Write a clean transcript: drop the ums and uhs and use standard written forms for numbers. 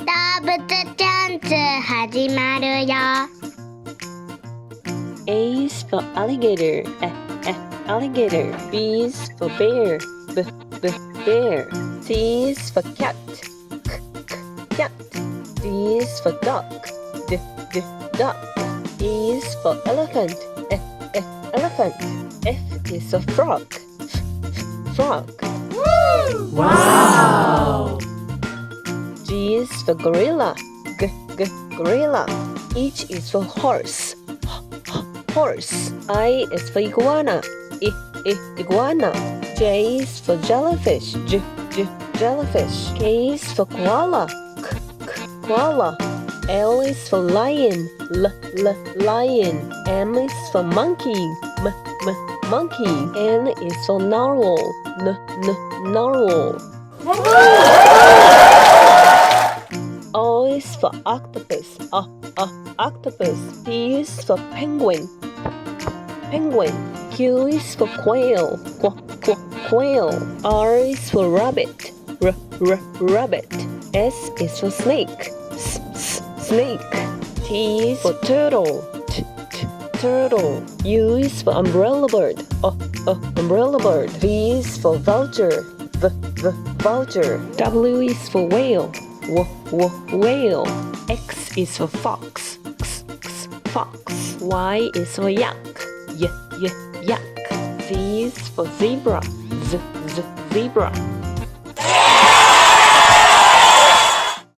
動物チャンツ始まるよ。 A is for alligator, alligator. B is for bear, bear. C is for cat, cat. D is for duck, duck. E is for elephant, elephant. F is for frog, frog. Wow! G is for gorilla, gorilla. H is for horse, horse. I is for iguana, iguana. J is for jellyfish, jellyfish. K is for koala, koala. L is for lion, lion. M is for monkey, monkey. N is for narwhal, narwhal. O is for octopus, octopus. P is for penguin, penguin. Q is for quail, quail. R is for rabbit, rabbit. S is for snake, snake. T is for turtle, turtle. U is for umbrella bird, umbrella bird. V is for vulture, vulture. W is for whale, whale. X is for fox, fox. Y is for yak, yak. Z is for zebra, zebra.